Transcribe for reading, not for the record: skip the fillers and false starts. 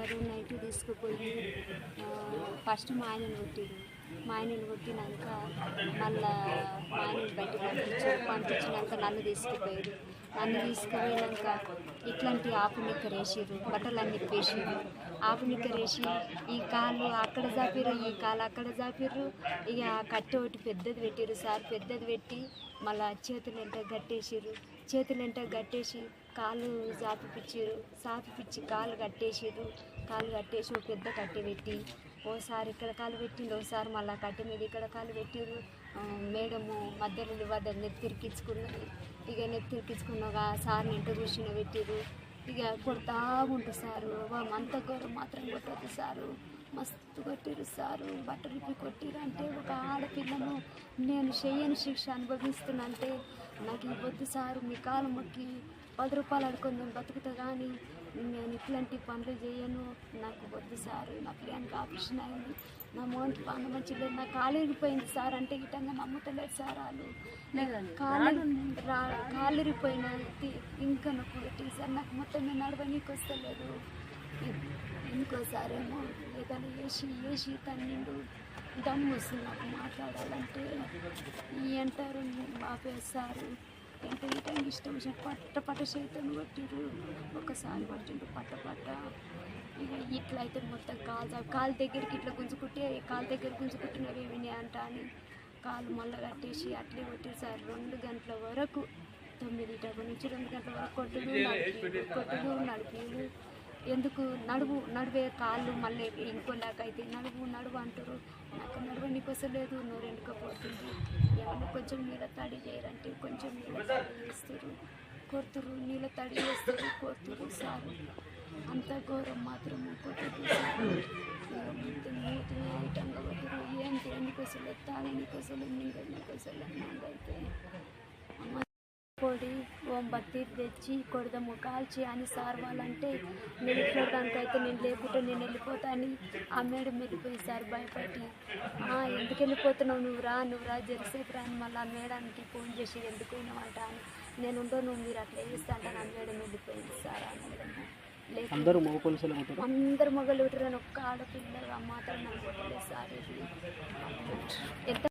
తీసుకుపోయారు. నైట్ తీసుకుపోయి ఫస్ట్ మా ఆయనను కొట్టిరు. మా ఆయనను కొట్టినాక మళ్ళా మా ఆయనను బయట పంపించినాక నన్ను తీసుకుపోయారు. నన్ను తీసుకుపోయినాక ఇట్లాంటి ఆపు నిక్కర వేసిర్రు, బట్టలన్నీ ఇప్పేసిర్రు. ఆపు నిక్కర వేసి ఈ కాళ్ళు అక్కడ జాపిర్రు, ఈ కాళ్ళు అక్కడ జాపిర్రు. ఇక కట్టె ఒకటి పెద్దది పెట్టిర్రు సార్. పెద్దది పెట్టి మళ్ళా చేతులంట గట్టేసిర్రు. చేతులంట గట్టేసి కాళ్ళు సాపిపిచ్చి కాళ్ళు కట్టేసిర్రు. కాళ్ళు కట్టేసి ఒక పెద్ద కట్టె పెట్టి ఓసారి ఇక్కడ కాలు పెట్టిండు, ఓసారి మళ్ళీ కట్టె మీద ఇక్కడ కాలు పెట్టిర్రు. మేడము మధ్యలో వద్ద నెత్తిరికించుకున్నది. ఇక నెత్తిరికించుకున్నాక సార్ని ఇంట కూర్చుని పెట్టిర్రు. ఇక కొడతా ఉంటుంది సారు. అంత ఘోరం మాత్రం కొట్టద్దు సారు, మస్తు కొట్టిరు సారు. బట్టలిపి కొట్టిరు అంటే ఒక ఆడపిల్లను నేను చెయ్యని శిక్ష అనుభవిస్తున్నా అంటే నాకు ఇవ్వద్దు సారు. మీ కాలు మొక్కి 10 రూపాయలు అడుకొని నేను బతుకుతా, కానీ నేను ఇట్లాంటి పనులు చేయను, నాకు వద్దు సారు. నా పిల్లనికి ఆపరేషన్ అయింది, నా మోహన్కి పాన మంచిగా లేదు, నా కాలు ఇరిగిపోయింది సార్ అంటే ఇటంగా నమ్ముతలేదు సార్. వాళ్ళు కాలు ఇరిగిపోయిన ఇంకా నొప్పి సార్, నాకు మొత్తం నేను నడవనీకి వస్తలేదు. ఇంకోసారేమో ఏదైనా వేసి తన్నిండు, దమ్ము వస్తుంది నాకు మాట్లాడాలంటే. అంటారు ఆపేస్తారు అంటే ఇటంగా ఇష్టం పట్ట చేతులు కొట్టిరు. ఒకసారి పట్టిండు పట్ట. ఇక ఇట్లా అయితే మొత్తం కాలు దగ్గరికి ఇట్లా గుంజుకుంటే కాలు దగ్గర గుంజుకుంటున్నవేమి అంట అని కాలు మళ్ళీ కట్టేసి అట్లే కొట్టారు సార్. 2 గంటల వరకు 9 నుంచి 2 గంటల వరకు కొట్టుడు నడిపీలు. ఎందుకు నడువే కాళ్ళు మళ్ళీ ఇంకోలాగా అయితే నడువు అంటారు. నాకు నడవనికి వస్తలేదు, నోరు ఎండుకపోతుంది. ఏమన్నా కొంచెం నీళ్ళ తడి చేయరంటే కొంచెం నీళ్ళ తడి చేస్తారు, కొడుతురు. నీళ్ళ తడి చేస్తారు, కొడుతురు సారు. అంత ఘోరం మాత్రం కొట్టదు సారు. మూతి ఐటంగా కొట్టరు. ఏంటి ఎందుకోసలే తాగనికి వసలు మింగడానికి వసలు నాకైతే పొడి బత్తి తెచ్చి కొడదాము కాల్చి అని సార్ వాళ్ళంటే వెళ్ళిపోవడానికైతే నేను లేకుంటే నేను వెళ్ళిపోతా అని ఆ మేడం వెళ్ళిపోయి సార్ భయపడి. ఎందుకు వెళ్ళిపోతున్నావు, నువ్వు రా జెర్సేపు రా అని మళ్ళీ ఆ మేడానికి ఫోన్ చేసి ఎందుకు పోయినామంట అని నేను ఉండో నువ్వు మీరు అట్లా చేస్తా అంటే ఆ మేడం వెళ్ళిపోయింది సార్. ఆ మేడం అందరూ మొగలు ఉంటారని ఒక్క ఆడపిల్ల మాత్రం నన్ను కొట్టలేదు సార్. ఇది ఎంత